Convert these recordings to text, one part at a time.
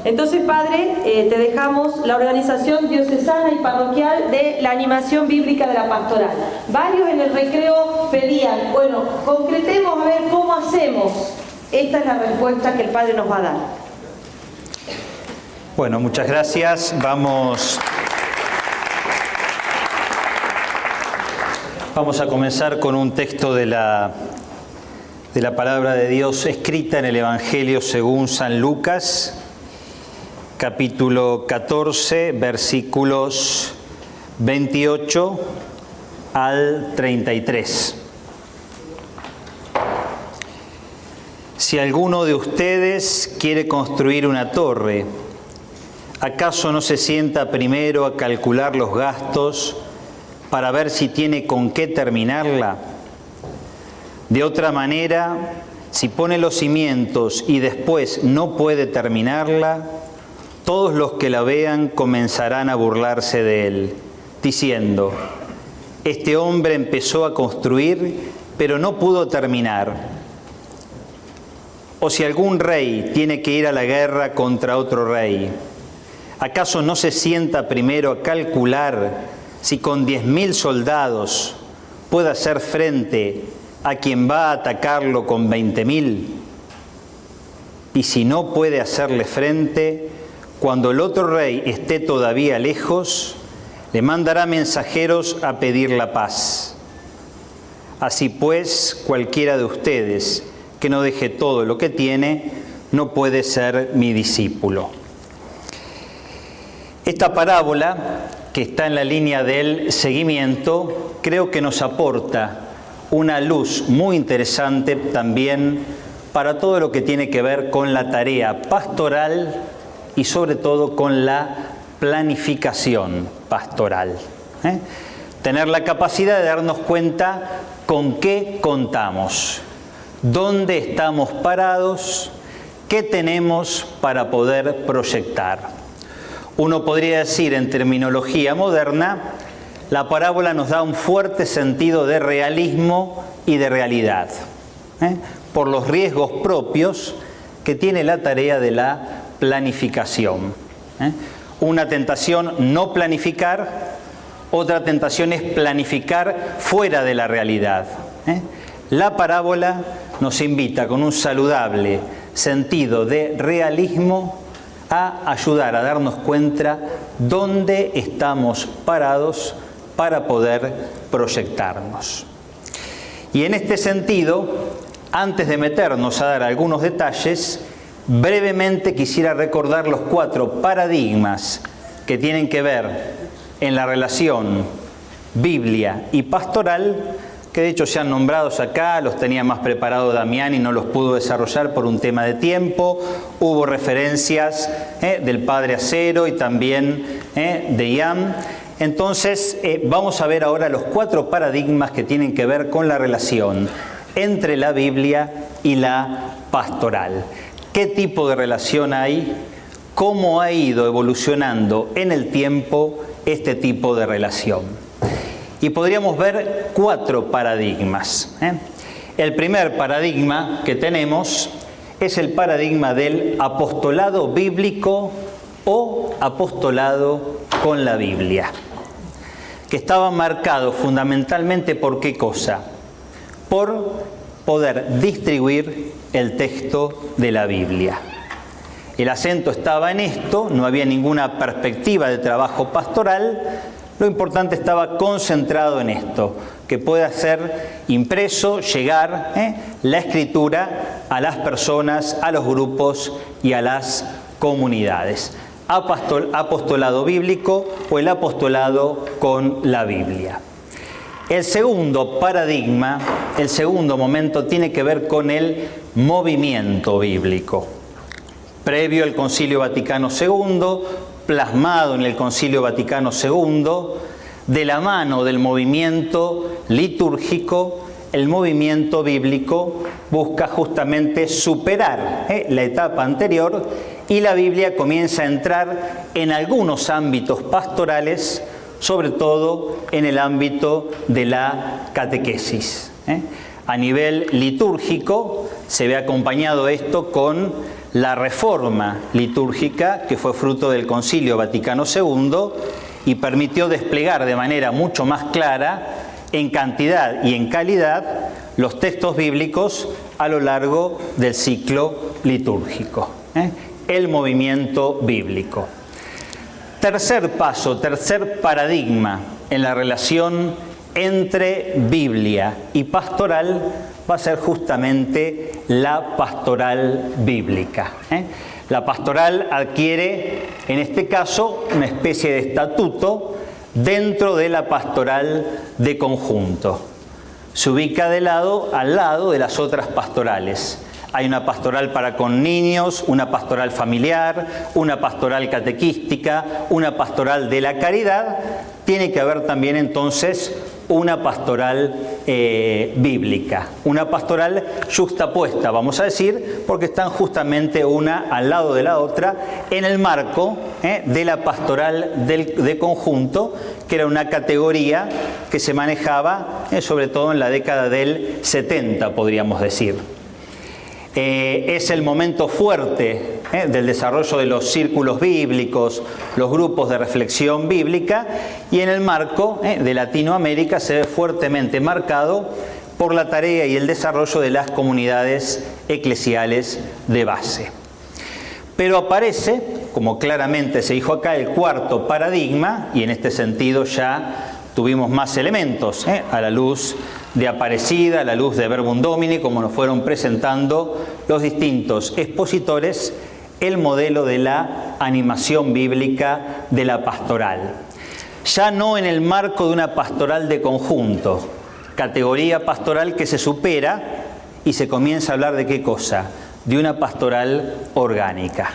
Entonces, Padre, te dejamos la organización diocesana y parroquial de la animación bíblica de la pastoral. Varios en el recreo pedían, bueno, concretemos a ver cómo hacemos. Esta es la respuesta que el Padre nos va a dar. Bueno, muchas gracias. Vamos a comenzar con un texto de la palabra de Dios escrita en el Evangelio según San Lucas, capítulo 14, versículos 28 al 33. Si alguno de ustedes quiere construir una torre, ¿acaso no se sienta primero a calcular los gastos para ver si tiene con qué terminarla? De otra manera, si pone los cimientos y después no puede terminarla, todos los que la vean comenzarán a burlarse de él, diciendo: este hombre empezó a construir, pero no pudo terminar. O si algún rey tiene que ir a la guerra contra otro rey, ¿acaso no se sienta primero a calcular si con 10.000 soldados puede hacer frente a quien va a atacarlo con 20.000? Y si no puede hacerle frente, cuando el otro rey esté todavía lejos, le mandará mensajeros a pedir la paz. Así pues, cualquiera de ustedes que no deje todo lo que tiene, no puede ser mi discípulo. Esta parábola, que está en la línea del seguimiento, creo que nos aporta una luz muy interesante también para todo lo que tiene que ver con la tarea pastoral y sobre todo con la planificación pastoral. Tener la capacidad de darnos cuenta con qué contamos, dónde estamos parados, qué tenemos para poder proyectar. Uno podría decir en terminología moderna, la parábola nos da un fuerte sentido de realismo y de realidad, por los riesgos propios que tiene la tarea de la planificación. Una tentación no planificar, otra tentación es planificar fuera de la realidad. La parábola nos invita con un saludable sentido de realismo a ayudar a darnos cuenta dónde estamos parados para poder proyectarnos. Y en este sentido, antes de meternos a dar algunos detalles, brevemente quisiera recordar los 4 paradigmas que tienen que ver en la relación Biblia y pastoral, que de hecho se han nombrado acá, los tenía más preparado Damián y no los pudo desarrollar por un tema de tiempo. Hubo referencias del Padre Acero y también de Ian. Entonces vamos a ver ahora los 4 paradigmas que tienen que ver con la relación entre la Biblia y la pastoral. ¿Qué tipo de relación hay? ¿Cómo ha ido evolucionando en el tiempo este tipo de relación? Y podríamos ver 4 paradigmas. El primer paradigma que tenemos es el paradigma del apostolado bíblico o apostolado con la Biblia, que estaba marcado fundamentalmente por ¿qué cosa? Por poder distribuir el texto de la Biblia. El acento estaba en esto, no había ninguna perspectiva de trabajo pastoral. Lo importante estaba concentrado en esto, que pueda ser impreso, llegar la escritura a las personas, a los grupos y a las comunidades. Apostolado bíblico o el apostolado con la Biblia. El segundo paradigma, el segundo momento tiene que ver con el movimiento bíblico. Previo al Concilio Vaticano II, plasmado en el Concilio Vaticano II, de la mano del movimiento litúrgico, el movimiento bíblico busca justamente superar la etapa anterior y la Biblia comienza a entrar en algunos ámbitos pastorales, sobre todo en el ámbito de la catequesis. A nivel litúrgico se ve acompañado esto con la reforma litúrgica que fue fruto del Concilio Vaticano II y permitió desplegar de manera mucho más clara, en cantidad y en calidad, los textos bíblicos a lo largo del ciclo litúrgico. El movimiento bíblico. Tercer paso, tercer paradigma en la relación entre Biblia y pastoral va a ser justamente la pastoral bíblica. La pastoral adquiere, en este caso, una especie de estatuto dentro de la pastoral de conjunto. Se ubica al lado de las otras pastorales. Hay una pastoral para con niños, una pastoral familiar, una pastoral catequística, una pastoral de la caridad. Tiene que haber también entonces una pastoral bíblica, una pastoral yuxtapuesta, vamos a decir, porque están justamente una al lado de la otra en el marco de la pastoral de conjunto, que era una categoría que se manejaba sobre todo en la década del 70, podríamos decir. Es el momento fuerte del desarrollo de los círculos bíblicos, los grupos de reflexión bíblica, y en el marco de Latinoamérica se ve fuertemente marcado por la tarea y el desarrollo de las comunidades eclesiales de base. Pero aparece, como claramente se dijo acá, el cuarto paradigma, y en este sentido ya tuvimos más elementos a la luz de Aparecida, a la luz de Verbum Domini, como nos fueron presentando los distintos expositores, el modelo de la animación bíblica de la pastoral. Ya no en el marco de una pastoral de conjunto, categoría pastoral que se supera y se comienza a hablar de ¿qué cosa? De una pastoral orgánica.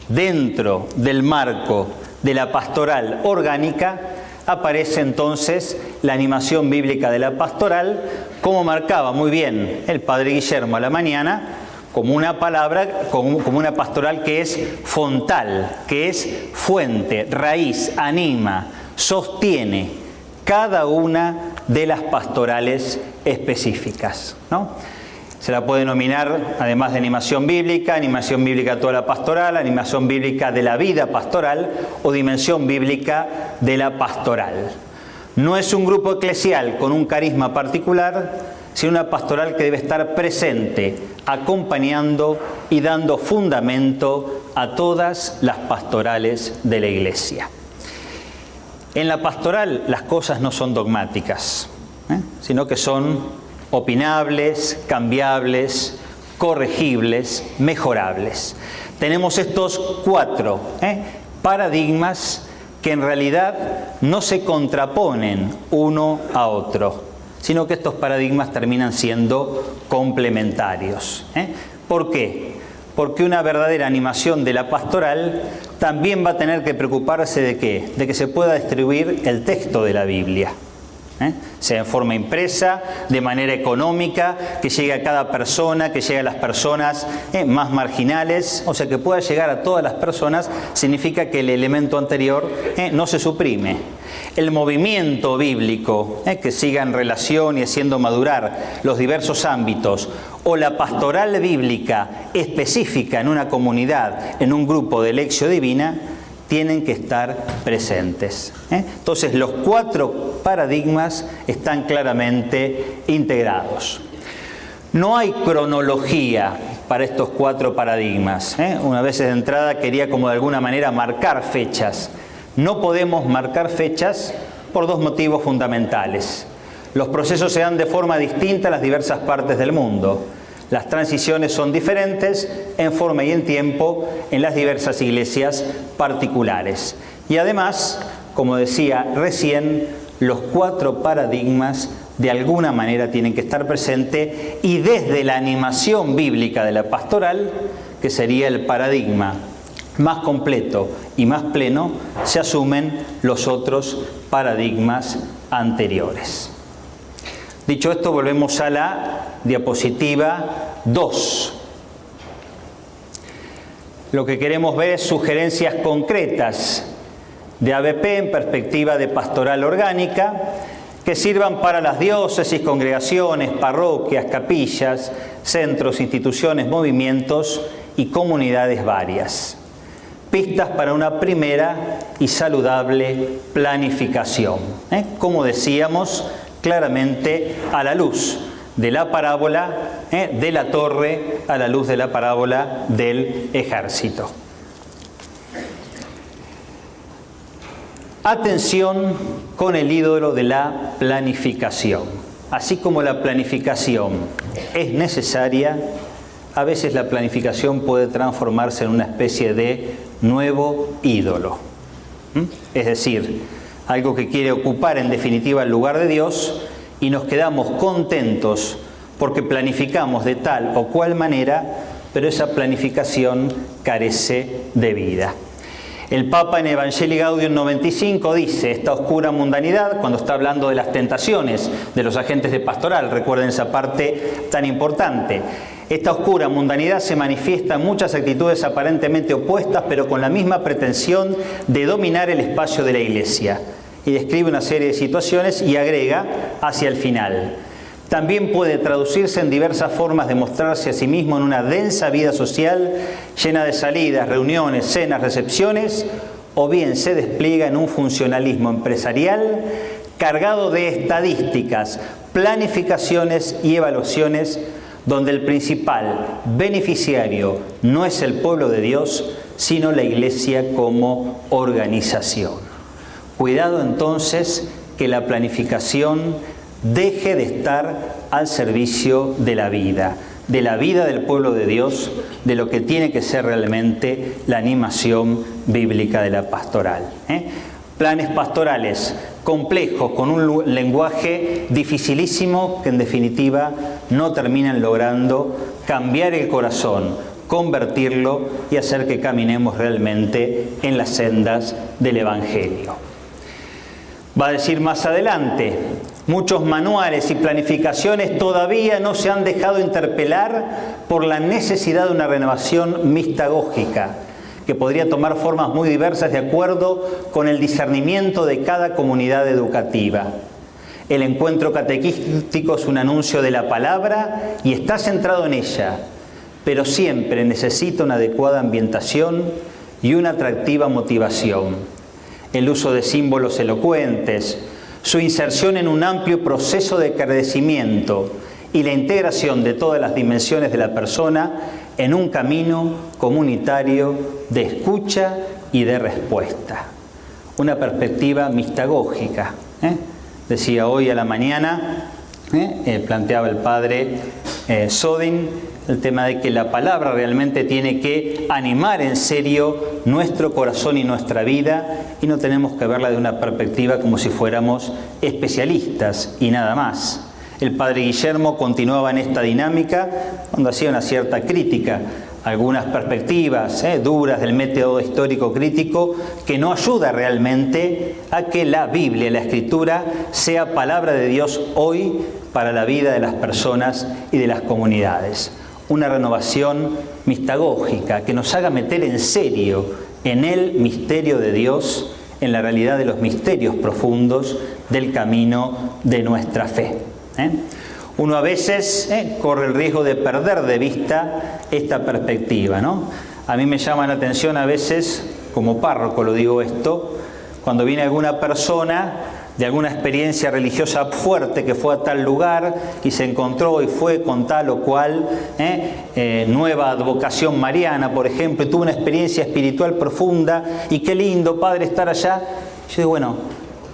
Dentro del marco de la pastoral orgánica aparece entonces la animación bíblica de la pastoral, como marcaba muy bien el padre Guillermo a la mañana, como una palabra, como una pastoral que es fontal, que es fuente, raíz, anima, sostiene cada una de las pastorales específicas, ¿no? Se la puede denominar, además de animación bíblica a toda la pastoral, animación bíblica de la vida pastoral o dimensión bíblica de la pastoral. No es un grupo eclesial con un carisma particular, sino una pastoral que debe estar presente, acompañando y dando fundamento a todas las pastorales de la Iglesia. En la pastoral las cosas no son dogmáticas, sino que son opinables, cambiables, corregibles, mejorables. Tenemos estos cuatro paradigmas que en realidad no se contraponen uno a otro, sino que estos paradigmas terminan siendo complementarios. ¿Por qué? Porque una verdadera animación de la pastoral también va a tener que preocuparse ¿de qué? De que se pueda distribuir el texto de la Biblia. Sea en forma impresa, de manera económica, que llegue a cada persona, que llegue a las personas más marginales, o sea, que pueda llegar a todas las personas, significa que el elemento anterior no se suprime. El movimiento bíblico, que siga en relación y haciendo madurar los diversos ámbitos, o la pastoral bíblica específica en una comunidad, en un grupo de lección divina, tienen que estar presentes. Entonces los cuatro paradigmas están claramente integrados. No hay cronología para estos cuatro paradigmas. Una vez de entrada quería como de alguna manera marcar fechas. No podemos marcar fechas por dos motivos fundamentales. Los procesos se dan de forma distinta en las diversas partes del mundo. Las transiciones son diferentes en forma y en tiempo en las diversas iglesias particulares. Y además, como decía recién, los cuatro paradigmas de alguna manera tienen que estar presentes y desde la animación bíblica de la pastoral, que sería el paradigma más completo y más pleno, se asumen los otros paradigmas anteriores. Dicho esto, volvemos a la diapositiva 2. Lo que queremos ver es sugerencias concretas de ABP en perspectiva de pastoral orgánica que sirvan para las diócesis, congregaciones, parroquias, capillas, centros, instituciones, movimientos y comunidades varias. Pistas para una primera y saludable planificación. Como decíamos, claramente a la luz de la parábola de la torre, a la luz de la parábola del ejército. Atención con el ídolo de la planificación. Así como la planificación es necesaria, a veces la planificación puede transformarse en una especie de nuevo ídolo. Es decir, algo que quiere ocupar en definitiva el lugar de Dios y nos quedamos contentos porque planificamos de tal o cual manera, pero esa planificación carece de vida. El Papa en Evangelii Gaudium 95 dice, esta oscura mundanidad, cuando está hablando de las tentaciones de los agentes de pastoral, recuerden esa parte tan importante. Esta oscura mundanidad se manifiesta en muchas actitudes aparentemente opuestas, pero con la misma pretensión de dominar el espacio de la Iglesia. Y describe una serie de situaciones y agrega hacia el final. También puede traducirse en diversas formas de mostrarse a sí mismo en una densa vida social, llena de salidas, reuniones, cenas, recepciones, o bien se despliega en un funcionalismo empresarial cargado de estadísticas, planificaciones y evaluaciones, donde el principal beneficiario no es el pueblo de Dios, sino la Iglesia como organización. Cuidado entonces que la planificación deje de estar al servicio de la vida del pueblo de Dios, de lo que tiene que ser realmente la animación bíblica de la pastoral. Planes pastorales complejos, con un lenguaje dificilísimo, que en definitiva no terminan logrando cambiar el corazón, convertirlo y hacer que caminemos realmente en las sendas del Evangelio. Va a decir más adelante, muchos manuales y planificaciones todavía no se han dejado interpelar por la necesidad de una renovación mistagógica, que podría tomar formas muy diversas de acuerdo con el discernimiento de cada comunidad educativa. El encuentro catequístico es un anuncio de la palabra y está centrado en ella, pero siempre necesita una adecuada ambientación y una atractiva motivación. El uso de símbolos elocuentes, su inserción en un amplio proceso de crecimiento y la integración de todas las dimensiones de la persona en un camino comunitario de escucha y de respuesta. Una perspectiva mistagógica. Decía hoy a la mañana, planteaba el padre Sodin, el tema de que la palabra realmente tiene que animar en serio nuestro corazón y nuestra vida, y no tenemos que verla de una perspectiva como si fuéramos especialistas y nada más. El padre Guillermo continuaba en esta dinámica cuando hacía una cierta crítica, algunas perspectivas duras del método histórico crítico, que no ayuda realmente a que la Biblia, la Escritura, sea palabra de Dios hoy para la vida de las personas y de las comunidades. Una renovación mistagógica que nos haga meter en serio en el misterio de Dios, en la realidad de los misterios profundos del camino de nuestra fe. Uno a veces corre el riesgo de perder de vista esta perspectiva, ¿no? A mí me llama la atención a veces, como párroco lo digo esto, cuando viene alguna persona de alguna experiencia religiosa fuerte que fue a tal lugar y se encontró y fue con tal o cual nueva advocación mariana, por ejemplo, y tuvo una experiencia espiritual profunda, y qué lindo, padre, estar allá. Yo digo, bueno,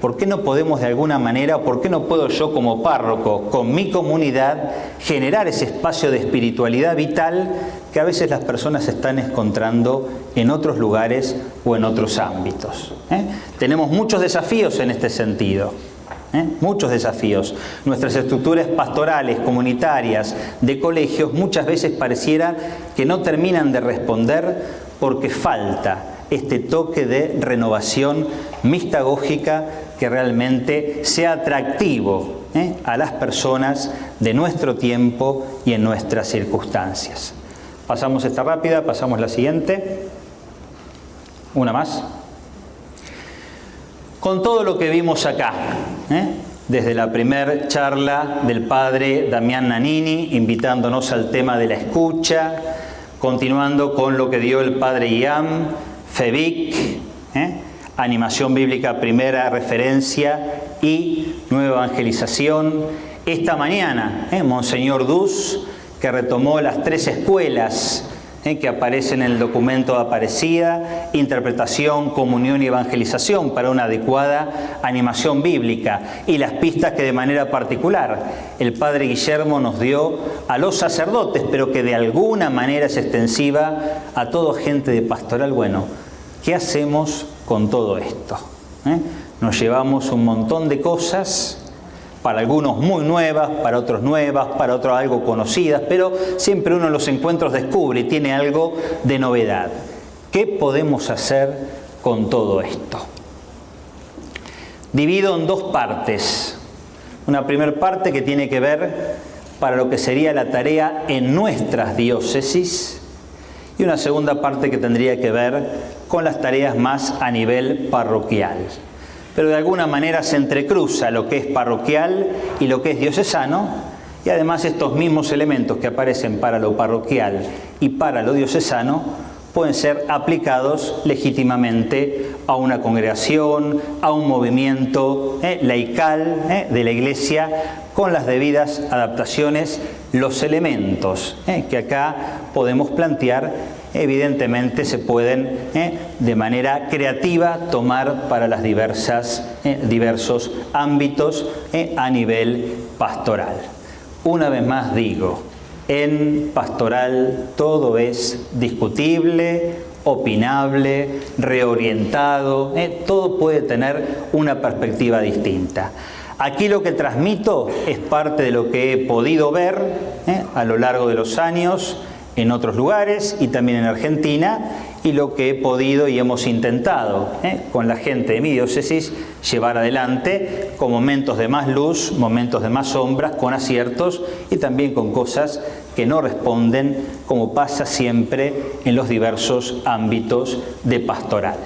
¿por qué no podemos de alguna manera, o por qué no puedo yo como párroco, con mi comunidad, generar ese espacio de espiritualidad vital que a veces las personas están encontrando en otros lugares o en otros ámbitos? Tenemos muchos desafíos en este sentido, muchos desafíos. Nuestras estructuras pastorales, comunitarias, de colegios, muchas veces pareciera que no terminan de responder porque falta este toque de renovación mistagógica que realmente sea atractivo a las personas de nuestro tiempo y en nuestras circunstancias. Pasamos esta rápida, pasamos la siguiente. Una más. Con todo lo que vimos acá, desde la primer charla del padre Damián Nannini, invitándonos al tema de la escucha, continuando con lo que dio el padre Iam, FEBIC, animación bíblica primera referencia y nueva evangelización. Esta mañana, Monseñor Dus, que retomó las 3 escuelas que aparecen en el documento de Aparecida: interpretación, comunión y evangelización para una adecuada animación bíblica, y las pistas que de manera particular el padre Guillermo nos dio a los sacerdotes, pero que de alguna manera es extensiva a todo agente de pastoral. Bueno, ¿qué hacemos con todo esto? Nos llevamos un montón de cosas, para algunos muy nuevas, para otros nuevas, para otros algo conocidas, pero siempre uno en los encuentros descubre y tiene algo de novedad. ¿Qué podemos hacer con todo esto? Divido en 2 partes. Una primera parte que tiene que ver para lo que sería la tarea en nuestras diócesis, y una segunda parte que tendría que ver con las tareas más a nivel parroquial. Pero de alguna manera se entrecruza lo que es parroquial y lo que es diocesano, y además estos mismos elementos que aparecen para lo parroquial y para lo diocesano pueden ser aplicados legítimamente a una congregación, a un movimiento laical de la Iglesia, con las debidas adaptaciones. Los elementos que acá podemos plantear evidentemente se pueden de manera creativa tomar para las diversos ámbitos a nivel pastoral. Una vez más digo, en pastoral todo es discutible, opinable, reorientado, todo puede tener una perspectiva distinta. Aquí lo que transmito es parte de lo que he podido ver a lo largo de los años en otros lugares y también en Argentina, y lo que he podido y hemos intentado con la gente de mi diócesis llevar adelante, con momentos de más luz, momentos de más sombras, con aciertos y también con cosas que no responden, como pasa siempre en los diversos ámbitos de pastoral.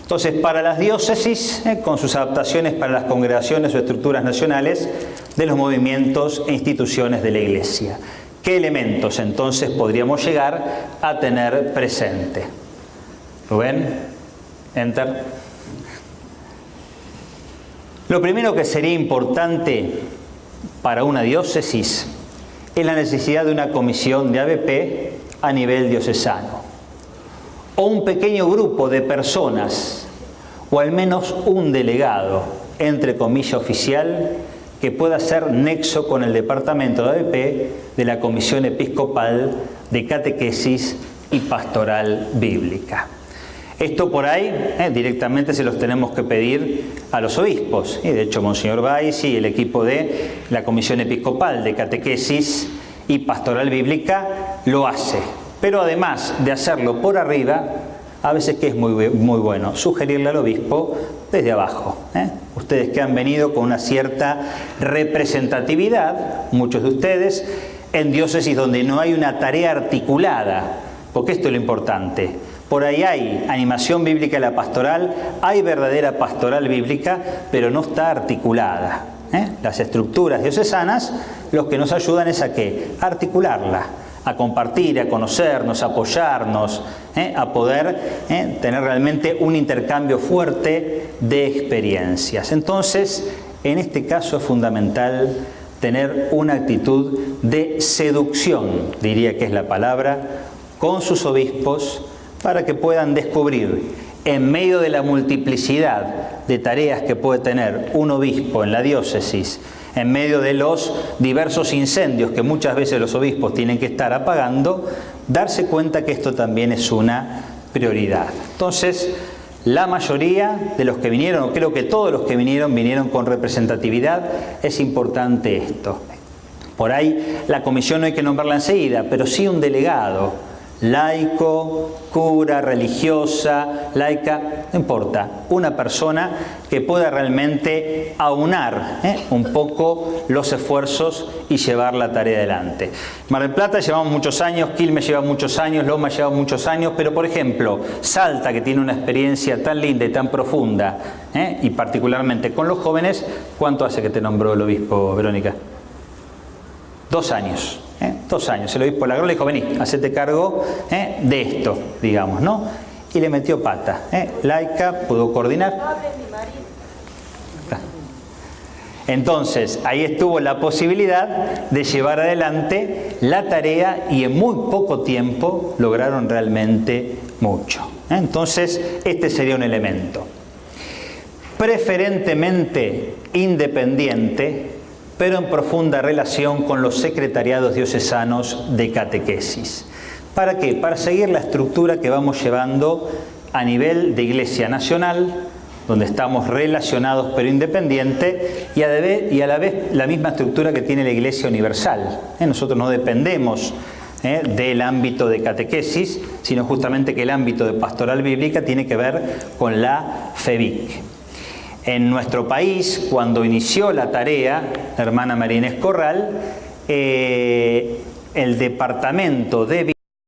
Entonces, para las diócesis, con sus adaptaciones para las congregaciones o estructuras nacionales de los movimientos e instituciones de la Iglesia, ¿qué elementos entonces podríamos llegar a tener presente? Rubén, enter. Lo primero que sería importante para una diócesis es la necesidad de una comisión de ABP a nivel diocesano, o un pequeño grupo de personas, o al menos un delegado, entre comillas oficial, que pueda ser nexo con el departamento de ABP de la Comisión Episcopal de Catequesis y Pastoral Bíblica. Esto por ahí directamente se los tenemos que pedir a los obispos, y de hecho Monseñor Baisi y el equipo de la Comisión Episcopal de Catequesis y Pastoral Bíblica lo hace. Pero además de hacerlo por arriba, a veces que es muy bueno sugerirle al obispo desde abajo. Ustedes que han venido con una cierta representatividad, muchos de ustedes, en diócesis donde no hay una tarea articulada, porque esto es lo importante. Por ahí hay animación bíblica de la pastoral, hay verdadera pastoral bíblica, pero no está articulada. Las estructuras diocesanas los que nos ayudan es a ¿qué? A articularla, a compartir, a conocernos, a apoyarnos, a poder tener realmente un intercambio fuerte de experiencias. Entonces, en este caso es fundamental tener una actitud de seducción, diría que es la palabra, con sus obispos, para que puedan descubrir, en medio de la multiplicidad de tareas que puede tener un obispo en la diócesis, en medio de los diversos incendios que muchas veces los obispos tienen que estar apagando, darse cuenta que esto también es una prioridad. Entonces, la mayoría de los que vinieron, o creo que todos los que vinieron con representatividad. Es importante esto. Por ahí la comisión no hay que nombrarla enseguida, pero sí un delegado. laico, cura, religiosa, laica, no importa, una persona que pueda realmente aunar un poco los esfuerzos y llevar la tarea adelante. Mar del Plata llevamos muchos años, Quilmes lleva muchos años, Loma lleva muchos años, pero por ejemplo, Salta, que tiene una experiencia tan linda y tan profunda, y particularmente con los jóvenes, ¿cuánto hace que te nombró el obispo, Verónica? 2 años. 2 años. El obispo Lagró le dijo, vení, hacete cargo de esto, digamos, ¿no? Y le metió pata. Laica, pudo coordinar. Entonces, ahí estuvo la posibilidad de llevar adelante la tarea y en muy poco tiempo lograron realmente mucho. Entonces, este sería un elemento. Preferentemente independiente, pero en profunda relación con los secretariados diocesanos de catequesis. ¿Para qué? Para seguir la estructura que vamos llevando a nivel de Iglesia Nacional, donde estamos relacionados pero independiente, y a la vez la misma estructura que tiene la Iglesia Universal. Nosotros no dependemos del ámbito de catequesis, sino justamente que el ámbito de pastoral bíblica tiene que ver con la FEBIC. En nuestro país, cuando inició la tarea, la hermana María Inés Corral, el departamento de